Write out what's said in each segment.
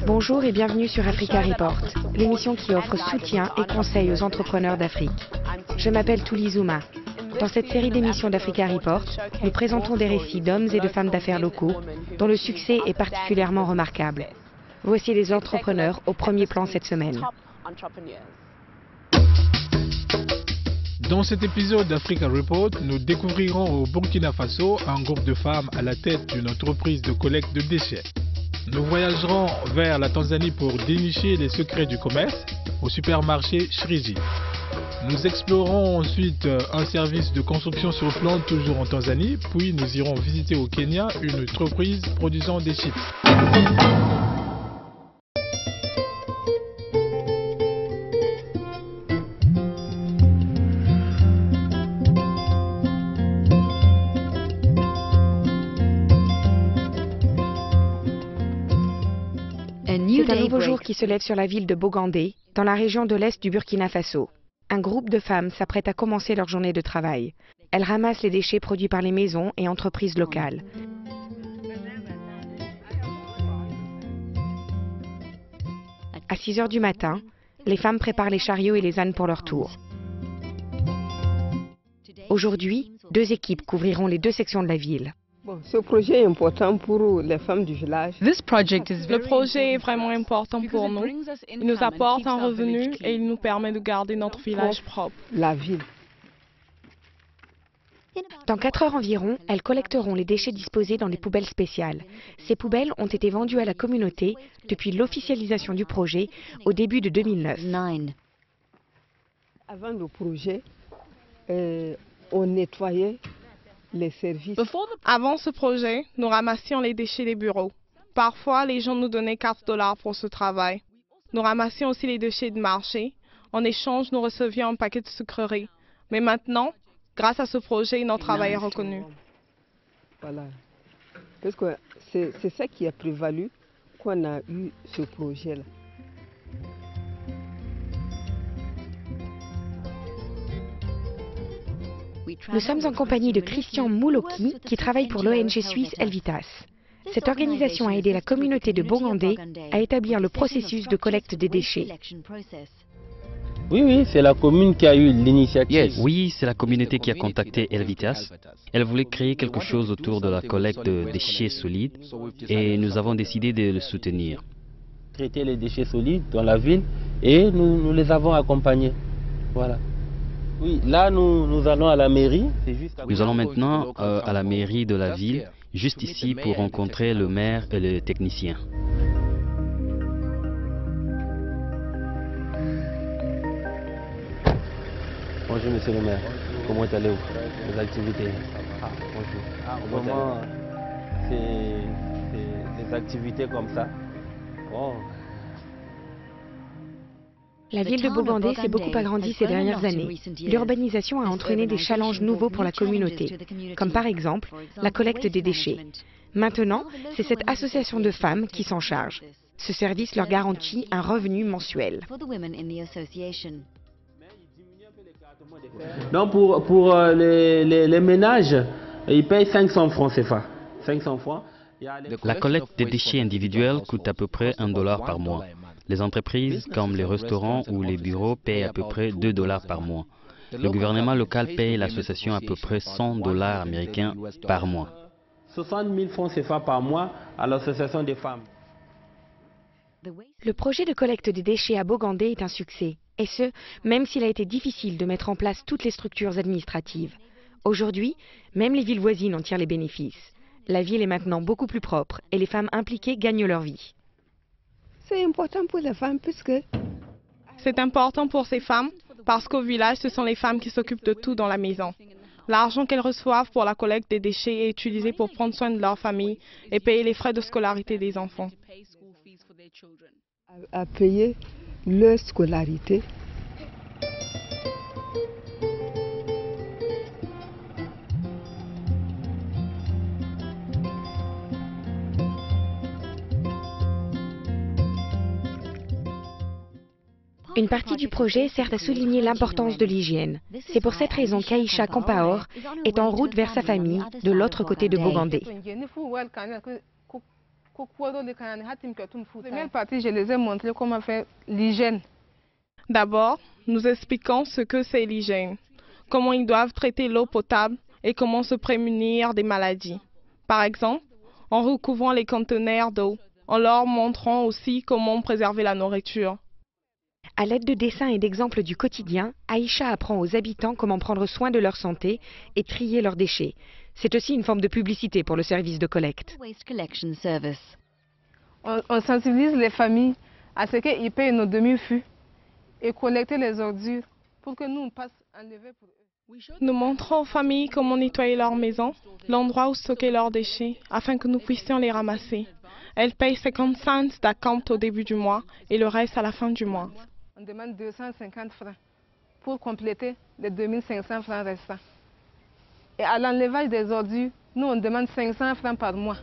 Bonjour et bienvenue sur Africa Report, l'émission qui offre soutien et conseils aux entrepreneurs d'Afrique. Je m'appelle Touli Zouma. Dans cette série d'émissions d'Africa Report, nous présentons des récits d'hommes et de femmes d'affaires locaux dont le succès est particulièrement remarquable. Voici les entrepreneurs au premier plan cette semaine. Dans cet épisode d'Africa Report, nous découvrirons au Burkina Faso un groupe de femmes à la tête d'une entreprise de collecte de déchets. Nous voyagerons vers la Tanzanie pour dénicher les secrets du commerce au supermarché Shriji. Nous explorerons ensuite un service de construction sur plante toujours en Tanzanie, puis nous irons visiter au Kenya une entreprise produisant des chips. C'est un nouveau jour qui se lève sur la ville de Bogandé, dans la région de l'Est du Burkina Faso. Un groupe de femmes s'apprête à commencer leur journée de travail. Elles ramassent les déchets produits par les maisons et entreprises locales. À 6 heures du matin, les femmes préparent les chariots et les ânes pour leur tour. Aujourd'hui, 2 équipes couvriront les 2 sections de la ville. Ce projet est important pour les femmes du village. Le projet est vraiment important pour nous. Il nous apporte un revenu et il nous permet de garder notre village propre. La ville. Dans 4 heures environ, elles collecteront les déchets disposés dans des poubelles spéciales. Ces poubelles ont été vendues à la communauté depuis l'officialisation du projet au début de 2009. Avant le projet, on nettoyait les services. Avant ce projet, nous ramassions les déchets des bureaux. Parfois, les gens nous donnaient $4 pour ce travail. Nous ramassions aussi les déchets de marché. En échange, nous recevions un paquet de sucreries. Mais maintenant, grâce à ce projet, notre travail est reconnu. Voilà. Parce que c'est ça qui a prévalu qu'on a eu ce projet-là. Nous sommes en compagnie de Christian Mouloki, qui travaille pour l'ONG suisse Helvitas. Cette organisation a aidé la communauté de Bogandé à établir le processus de collecte des déchets. Oui, c'est la commune qui a eu l'initiative. Oui, c'est la communauté qui a contacté Helvitas. Elle voulait créer quelque chose autour de la collecte de déchets solides et nous avons décidé de le soutenir. Traiter les déchets solides dans la ville et nous les avons accompagnés. Voilà. Oui, là nous allons à la mairie. Nous allons maintenant à la mairie de la ville, juste ici pour rencontrer le maire et les techniciens. Bonjour monsieur le maire, comment allez-vous? Les activités? Bonjour. Vraiment, c'est des activités comme ça. Oh. La ville de Bogandé s'est beaucoup agrandie ces dernières années. L'urbanisation a entraîné des challenges nouveaux pour la communauté, comme par exemple la collecte des déchets. Maintenant, c'est cette association de femmes qui s'en charge. Ce service leur garantit un revenu mensuel. Donc pour les ménages, ils payent 500 francs CFA. 500 francs. La collecte des déchets individuels coûte à peu près $1 par mois. Les entreprises, comme les restaurants ou les bureaux, payent à peu près $2 par mois. Le gouvernement local paye l'association à peu près $100 américains par mois. 60 000 francs CFA par mois à l'association des femmes. Le projet de collecte des déchets à Bogandé est un succès, et ce, même s'il a été difficile de mettre en place toutes les structures administratives. Aujourd'hui, même les villes voisines en tirent les bénéfices. La ville est maintenant beaucoup plus propre et les femmes impliquées gagnent leur vie. C'est important pour les femmes puisque... C'est important pour ces femmes parce qu'au village, ce sont les femmes qui s'occupent de tout dans la maison. L'argent qu'elles reçoivent pour la collecte des déchets est utilisé pour prendre soin de leur famille et payer les frais de scolarité des enfants. À payer leur scolarité. Une partie du projet sert à souligner l'importance de l'hygiène. C'est pour cette raison qu'Aïcha Kampaor est en route vers sa famille de l'autre côté de Bogandé. Première partie, je les ai montré comment faire l'hygiène. D'abord, nous expliquons ce que c'est l'hygiène, comment ils doivent traiter l'eau potable et comment se prémunir des maladies. Par exemple, en recouvrant les conteneurs d'eau, en leur montrant aussi comment préserver la nourriture. À l'aide de dessins et d'exemples du quotidien, Aïcha apprend aux habitants comment prendre soin de leur santé et trier leurs déchets. C'est aussi une forme de publicité pour le service de collecte. On sensibilise les familles à ce qu'ils payent nos demi-fûts et collecter les ordures pour que nous passions enlever pour eux. Nous montrons aux familles comment nettoyer leur maison, l'endroit où stocker leurs déchets, afin que nous puissions les ramasser. Elles payent 50 cents d'acompte au début du mois et le reste à la fin du mois. On demande 250 francs pour compléter les 2500 francs restants. Et à l'enlevage des ordures, nous on demande 500 francs par mois.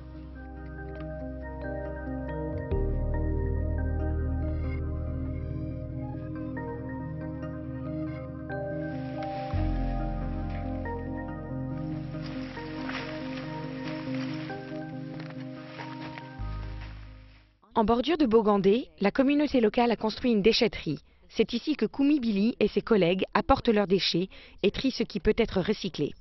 En bordure de Bogandé, la communauté locale a construit une déchetterie. C'est ici que Koumi Billy et ses collègues apportent leurs déchets et trient ce qui peut être recyclé.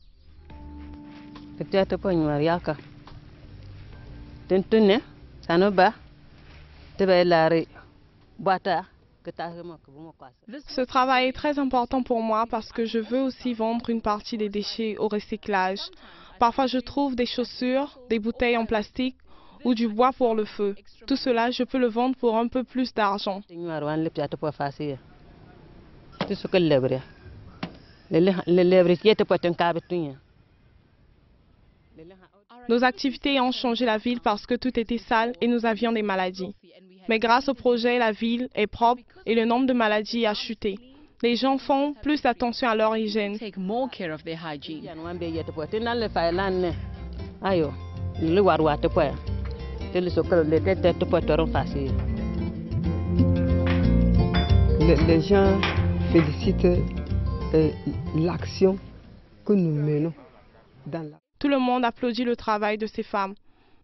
Ce travail est très important pour moi parce que je veux aussi vendre une partie des déchets au recyclage. Parfois je trouve des chaussures, des bouteilles en plastique ou du bois pour le feu. Tout cela, je peux le vendre pour un peu plus d'argent. Nos activités ont changé la ville parce que tout était sale et nous avions des maladies. Mais grâce au projet, la ville est propre et le nombre de maladies a chuté. Les gens font plus attention à leur hygiène. Les gens félicitent l'action que nous menons dans la... Tout le monde applaudit le travail de ces femmes.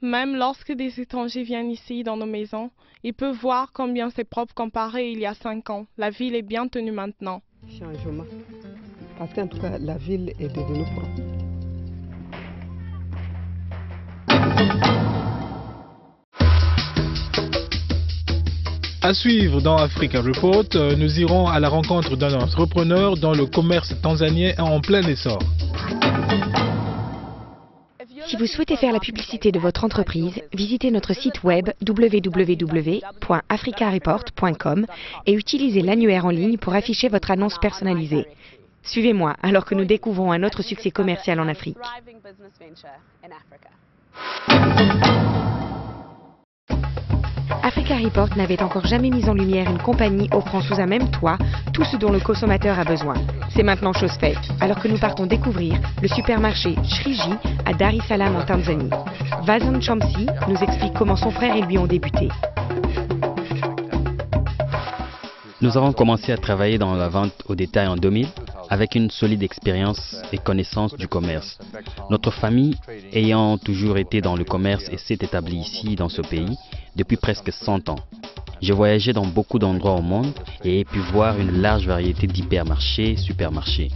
Même lorsque des étrangers viennent ici dans nos maisons, ils peuvent voir combien c'est propre comparé il y a 5 ans. La ville est bien tenue maintenant. Changement. Parce qu'en tout cas, la ville est devenue propre. À suivre dans Africa Report, nous irons à la rencontre d'un entrepreneur dont le commerce tanzanien est en plein essor. Si vous souhaitez faire la publicité de votre entreprise, visitez notre site web www.africareport.com et utilisez l'annuaire en ligne pour afficher votre annonce personnalisée. Suivez-moi alors que nous découvrons un autre succès commercial en Afrique. Africa Report n'avait encore jamais mis en lumière une compagnie offrant sous un même toit tout ce dont le consommateur a besoin. C'est maintenant chose faite, alors que nous partons découvrir le supermarché Shriji à Dar es Salaam en Tanzanie. Vazan Chomsi nous explique comment son frère et lui ont débuté. Nous avons commencé à travailler dans la vente au détail en 2000 avec une solide expérience et connaissance du commerce. Notre famille ayant toujours été dans le commerce et s'est établie ici dans ce pays depuis presque 100 ans. J'ai voyagé dans beaucoup d'endroits au monde et ai pu voir une large variété d'hypermarchés, supermarchés.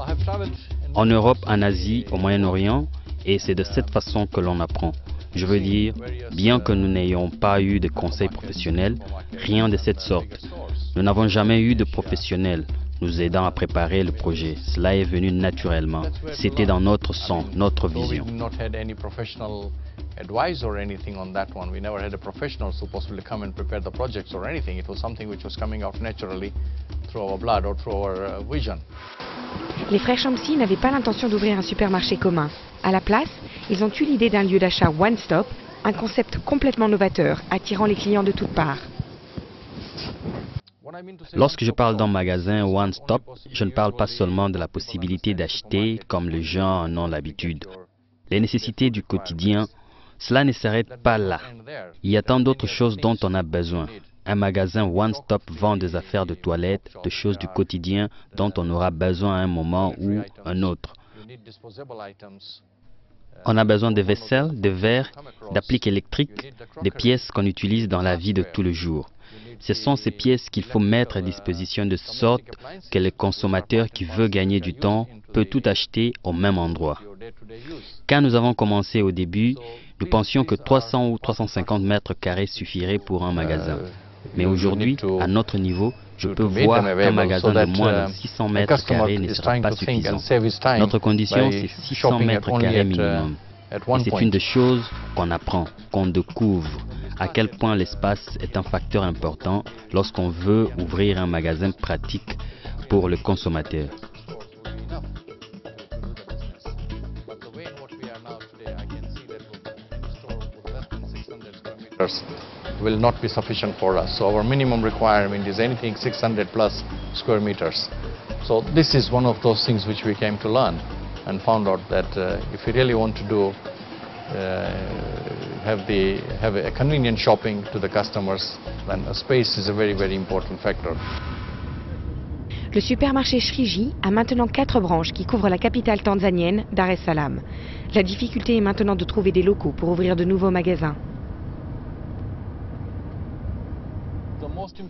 En Europe, en Asie, au Moyen-Orient, et c'est de cette façon que l'on apprend. Je veux dire, bien que nous n'ayons pas eu de conseils professionnels, rien de cette sorte. Nous n'avons jamais eu de professionnels nous aidant à préparer le projet. Cela est venu naturellement. C'était dans notre sang, notre vision. Advice or anything on that one. We never had a professional supposed to come and prepare the projects or anything. It was something which was coming out naturally through our blood or through our vision. Les frères Chomsi n'avaient pas l'intention d'ouvrir un supermarché commun. À la place, ils ont eu l'idée d'un lieu d'achat one-stop, un concept complètement novateur, attirant les clients de toutes parts. Lorsque je parle d'un magasin one-stop, je ne parle pas seulement de la possibilité d'acheter comme les gens en ont l'habitude. Les nécessités du quotidien, cela ne s'arrête pas là. Il y a tant d'autres choses dont on a besoin. Un magasin one-stop vend des affaires de toilette, de choses du quotidien dont on aura besoin à un moment ou un autre. On a besoin de vaisselle, de verres, d'appliques électriques, des pièces qu'on utilise dans la vie de tous les jours. Ce sont ces pièces qu'il faut mettre à disposition de sorte que le consommateur qui veut gagner du temps peut tout acheter au même endroit. Quand nous avons commencé au début, nous pensions que 300 ou 350 mètres carrés suffiraient pour un magasin. Mais aujourd'hui, à notre niveau, je peux voir qu'un magasin de moins de 600 mètres carrés ne sera pas suffisant. Notre condition, c'est 600 mètres carrés minimum. Et c'est une des choses qu'on apprend, qu'on découvre, à quel point l'espace est un facteur important lorsqu'on veut ouvrir un magasin pratique pour le consommateur. Will not be sufficient for us. So our minimum requirement is anything 600 plus square meters. So this is one of those things which we came to learn and found out that if we really want to do have a convenient shopping to the customers, then space is a very, very important factor. Le supermarché Shriji a maintenant 4 branches qui couvrent la capitale tanzanienne, Dar es Salaam. La difficulté est maintenant de trouver des locaux pour ouvrir de nouveaux magasins.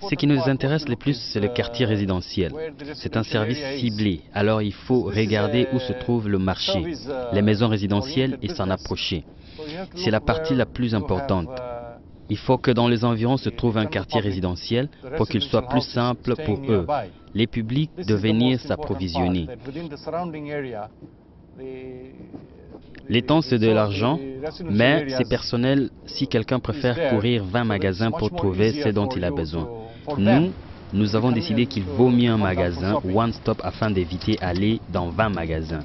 Ce qui nous intéresse le plus, c'est le quartier résidentiel. C'est un service ciblé, alors il faut regarder où se trouve le marché, les maisons résidentielles et s'en approcher. C'est la partie la plus importante. Il faut que dans les environs se trouve un quartier résidentiel pour qu'il soit plus simple pour eux, les publics, de venir s'approvisionner. Les temps, c'est de l'argent, mais c'est personnel si quelqu'un préfère courir 20 magasins pour trouver ce dont il a besoin. Nous avons décidé qu'il vaut mieux un magasin one-stop afin d'éviter d'aller dans 20 magasins.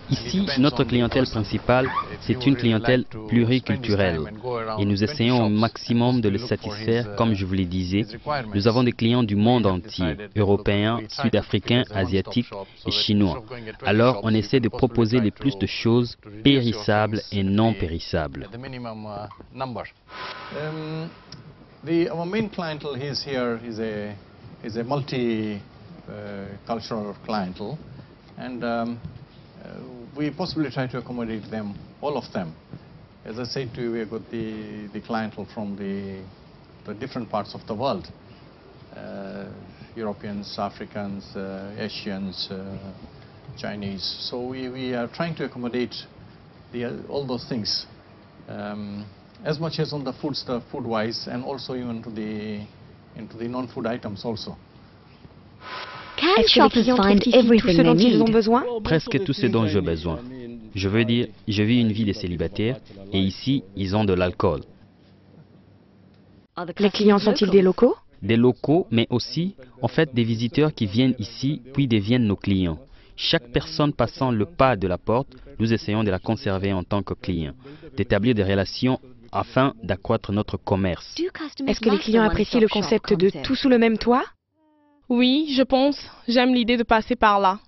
Ici, notre clientèle principale, c'est une clientèle pluriculturelle et nous essayons au maximum de le satisfaire, comme je vous le disais. Nous avons des clients du monde entier, européens, sud-africains, asiatiques et chinois. Alors, on essaie de proposer le plus de choses périssables et non périssables. Our main clientele here is a multicultural clientele, and we possibly try to accommodate them, all of them. As I said to you, we've got the clientele from the different parts of the world. Europeans, Africans, Asians, Chinese. So we are trying to accommodate all those things. As much as on the food stuff, food-wise, and also even into the non-food items also. Est-ce que les clients trouvent ici tout ce dont ils ont besoin? Presque tout ce dont j'ai besoin. Je veux dire, je vis une vie de célibataire et ici, ils ont de l'alcool. Les clients sont-ils des locaux? Des locaux, mais aussi, en fait, des visiteurs qui viennent ici puis deviennent nos clients. Chaque personne passant le pas de la porte, nous essayons de la conserver en tant que client, d'établir des relations afin d'accroître notre commerce. Est-ce que les clients apprécient le concept de tout sous le même toit? Oui, je pense. J'aime l'idée de passer par là.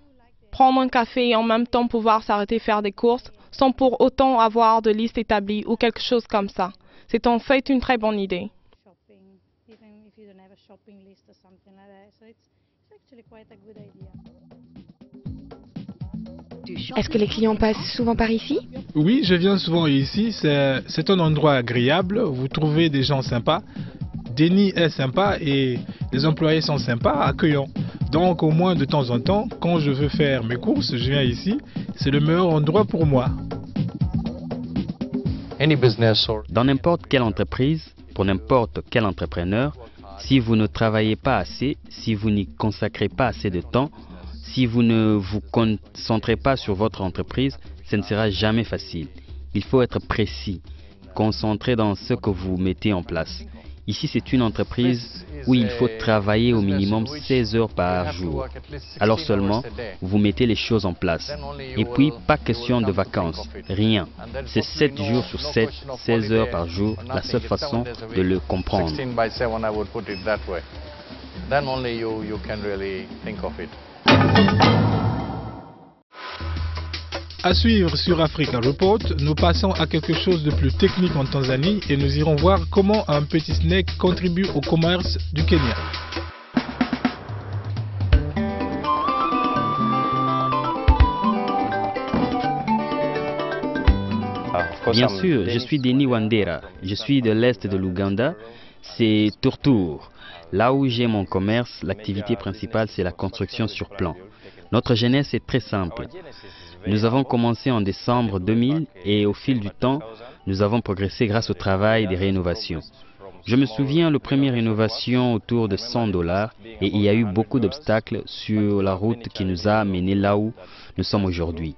Prendre un café et en même temps pouvoir s'arrêter faire des courses sans pour autant avoir de liste établie ou quelque chose comme ça. C'est en fait une très bonne idée. Est-ce que les clients passent souvent par ici? Oui, je viens souvent ici. C'est un endroit agréable. Vous trouvez des gens sympas. Denis est sympa et les employés sont sympas, accueillants. Donc au moins de temps en temps, quand je veux faire mes courses, je viens ici. C'est le meilleur endroit pour moi. Dans n'importe quelle entreprise, pour n'importe quel entrepreneur, si vous ne travaillez pas assez, si vous n'y consacrez pas assez de temps, si vous ne vous concentrez pas sur votre entreprise, ce ne sera jamais facile. Il faut être précis, concentré dans ce que vous mettez en place. Ici, c'est une entreprise où il faut travailler au minimum 16 heures par jour. Alors seulement, vous mettez les choses en place. Et puis, pas question de vacances, rien. C'est 7 jours sur 7, 16 heures par jour, la seule façon de le comprendre. À suivre sur Africa Report, nous passons à quelque chose de plus technique en Tanzanie et nous irons voir comment un petit snack contribue au commerce du Kenya. Bien sûr, je suis Denis Wandera. Je suis de l'est de l'Ouganda. C'est Tourtour. Là où j'ai mon commerce, l'activité principale, c'est la construction sur plan. Notre jeunesse est très simple. Nous avons commencé en décembre 2000 et au fil du temps, nous avons progressé grâce au travail des rénovations. Je me souviens, la première rénovation autour de $100 et il y a eu beaucoup d'obstacles sur la route qui nous a menés là où nous sommes aujourd'hui.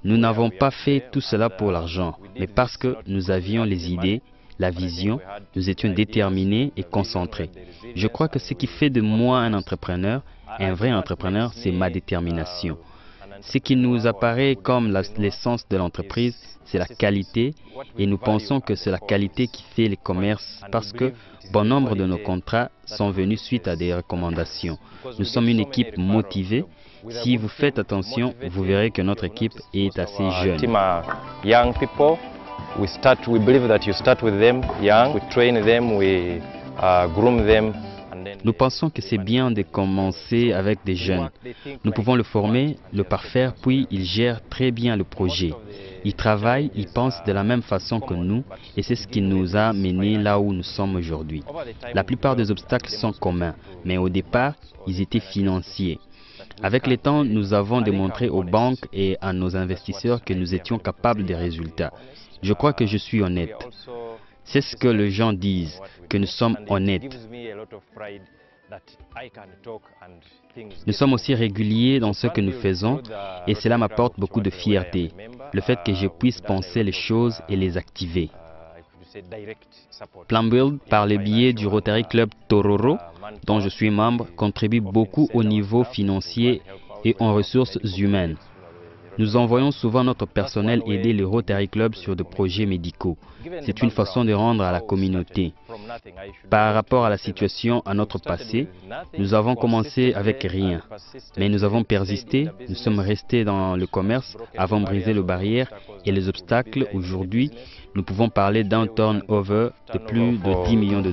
Nous n'avons pas fait tout cela pour l'argent, mais parce que nous avions les idées, la vision, nous étions déterminés et concentrés. Je crois que ce qui fait de moi un vrai entrepreneur, c'est ma détermination. Ce qui nous apparaît comme l'essence de l'entreprise, c'est la qualité et nous pensons que c'est la qualité qui fait les commerces parce que bon nombre de nos contrats sont venus suite à des recommandations. Nous sommes une équipe motivée. Si vous faites attention, vous verrez que notre équipe est assez jeune. Nous pensons que c'est bien de commencer avec des jeunes. Nous pouvons le former, le parfaire, puis ils gèrent très bien le projet. Ils travaillent, ils pensent de la même façon que nous et c'est ce qui nous a menés là où nous sommes aujourd'hui. La plupart des obstacles sont communs, mais au départ, ils étaient financiers. Avec le temps, nous avons démontré aux banques et à nos investisseurs que nous étions capables des résultats. Je crois que je suis honnête. C'est ce que les gens disent, que nous sommes honnêtes. Nous sommes aussi réguliers dans ce que nous faisons et cela m'apporte beaucoup de fierté, le fait que je puisse penser les choses et les activer. Plumbuild, par le biais du Rotary Club Tororo, dont je suis membre, contribue beaucoup au niveau financier et en ressources humaines. Nous envoyons souvent notre personnel aider le Rotary Club sur des projets médicaux. C'est une façon de rendre à la communauté. Par rapport à la situation à notre passé, nous avons commencé avec rien. Mais nous avons persisté, nous sommes restés dans le commerce, avons brisé les barrières et les obstacles. Aujourd'hui, nous pouvons parler d'un turnover de plus de $10 millions.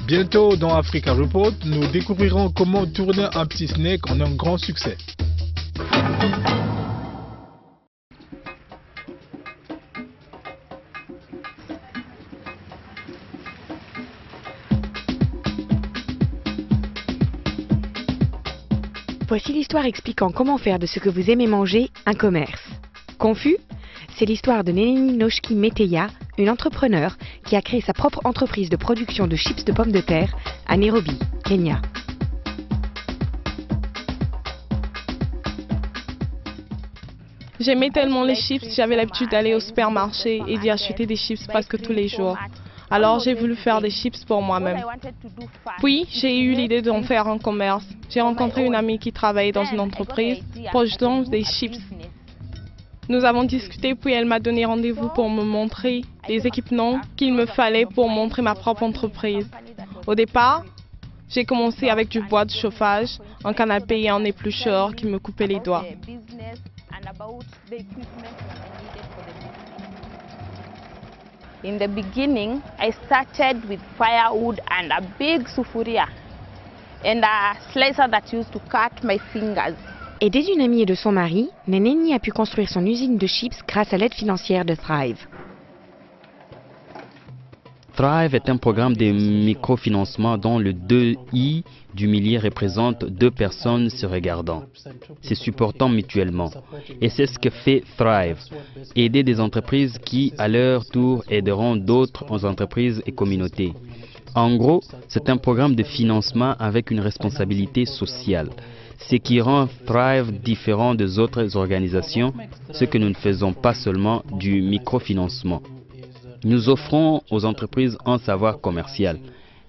Bientôt dans Africa Report, nous découvrirons comment tourner un petit snack en un grand succès. Voici l'histoire expliquant comment faire de ce que vous aimez manger un commerce. Confus? C'est l'histoire de Neneni Noshki Meteya, une entrepreneure qui a créé sa propre entreprise de production de chips de pommes de terre à Nairobi, Kenya. J'aimais tellement les chips, j'avais l'habitude d'aller au supermarché et d'y acheter des chips presque tous les jours. Alors j'ai voulu faire des chips pour moi-même. Puis j'ai eu l'idée d'en faire un commerce. J'ai rencontré une amie qui travaillait dans une entreprise produisant des chips. Nous avons discuté puis elle m'a donné rendez-vous pour me montrer les équipements qu'il me fallait pour montrer ma propre entreprise. Au départ, j'ai commencé avec du bois de chauffage, un canapé et un éplucheur qui me coupait les doigts. In the beginning, I started with firewood and a big sufuria and a slicer that used to cut my fingers. Aidée d'une amie et de son mari, Neneni a pu construire son usine de chips grâce à l'aide financière de Thrive. Thrive est un programme de microfinancement dont le 2I du millier représente 2 personnes se regardant, se supportant mutuellement. Et c'est ce que fait Thrive, aider des entreprises qui, à leur tour, aideront d'autres entreprises et communautés. En gros, c'est un programme de financement avec une responsabilité sociale. Ce qui rend Thrive différent des autres organisations, c'est que nous ne faisons pas seulement du microfinancement. Nous offrons aux entreprises un savoir commercial,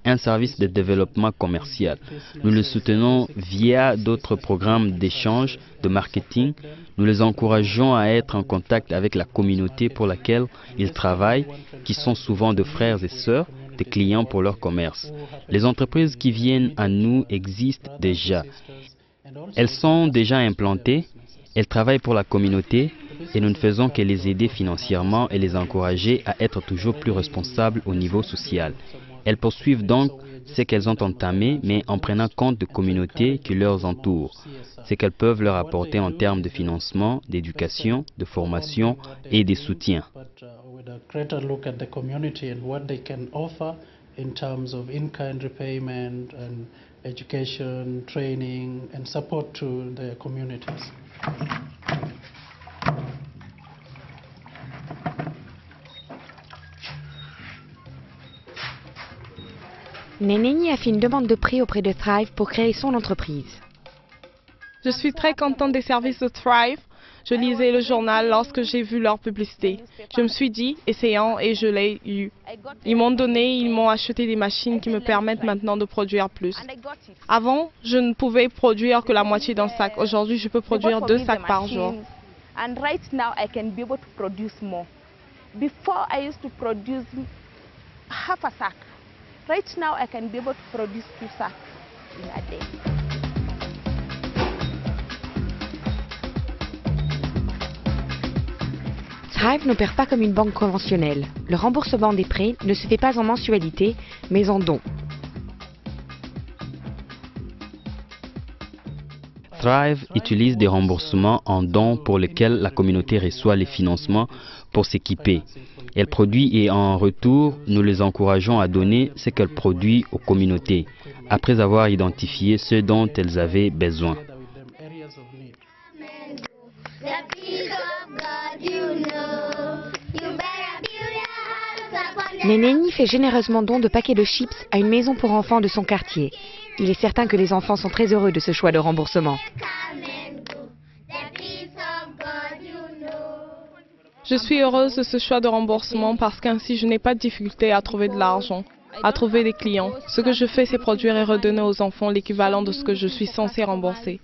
un service de développement commercial. Nous les soutenons via d'autres programmes d'échange, de marketing. Nous les encourageons à être en contact avec la communauté pour laquelle ils travaillent, qui sont souvent de frères et sœurs, des clients pour leur commerce. Les entreprises qui viennent à nous existent déjà. Elles sont déjà implantées, elles travaillent pour la communauté et nous ne faisons que les aider financièrement et les encourager à être toujours plus responsables au niveau social. Elles poursuivent donc ce qu'elles ont entamé, mais en prenant compte des communautés qui leur entourent, ce qu'elles peuvent leur apporter en termes de financement, d'éducation, de formation et de soutien. In terms of in-kind repayment and education, training and support to the communities. Neneni a fait une demande de prêt auprès de Thrive pour créer son entreprise. Je suis très contente des services de Thrive. Je lisais le journal lorsque j'ai vu leur publicité. Je me suis dit, essayons, et je l'ai eu. Ils m'ont acheté des machines qui me permettent maintenant de produire plus. Avant, je ne pouvais produire que la moitié d'un sac. Aujourd'hui, je peux produire 2 sacs par jour. And right now I can be able to produce more. Before I used to produce half a sack. Right now I can be able to produce 2 sacks in a day. Thrive n'opère pas comme une banque conventionnelle. Le remboursement des prêts ne se fait pas en mensualité, mais en dons. Thrive utilise des remboursements en dons pour lesquels la communauté reçoit les financements pour s'équiper. Elle produit et en retour, nous les encourageons à donner ce qu'elle produit aux communautés, après avoir identifié ce dont elles avaient besoin. Neneni fait généreusement don de paquets de chips à une maison pour enfants de son quartier. Il est certain que les enfants sont très heureux de ce choix de remboursement. Je suis heureuse de ce choix de remboursement parce qu'ainsi je n'ai pas de difficulté à trouver de l'argent, à trouver des clients. Ce que je fais, c'est produire et redonner aux enfants l'équivalent de ce que je suis censée rembourser.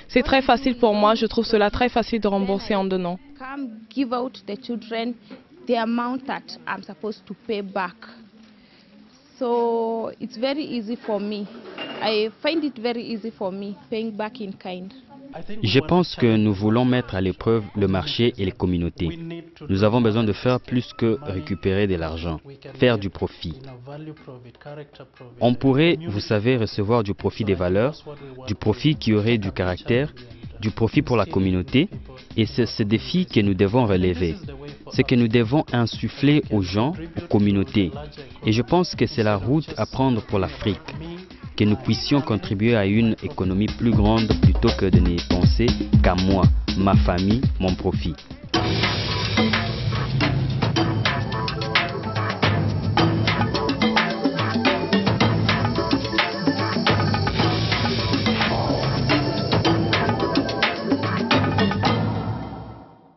C'est très facile pour moi, je trouve cela très facile de rembourser en donnant. Come give out the children the amount that I'm supposed to pay back. So it's very easy for me. I find it very easy for me paying back in kind. Je pense que nous voulons mettre à l'épreuve le marché et les communautés. Nous avons besoin de faire plus que récupérer de l'argent, faire du profit. On pourrait, vous savez, recevoir du profit des valeurs, du profit qui aurait du caractère, du profit pour la communauté, et c'est ce défi que nous devons relever. C'est que nous devons insuffler aux gens, aux communautés. Et je pense que c'est la route à prendre pour l'Afrique. Que nous puissions contribuer à une économie plus grande plutôt que de n'y penser qu'à moi, ma famille, mon profit.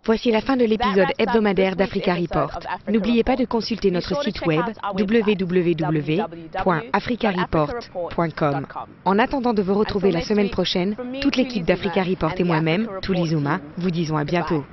Voici la fin de l'épisode hebdomadaire d'Africa Report. N'oubliez pas de consulter notre site web www.africareport.com. En attendant de vous retrouver la semaine prochaine, toute l'équipe d'Africa Report et moi-même, Tulizouma, vous disons à bientôt.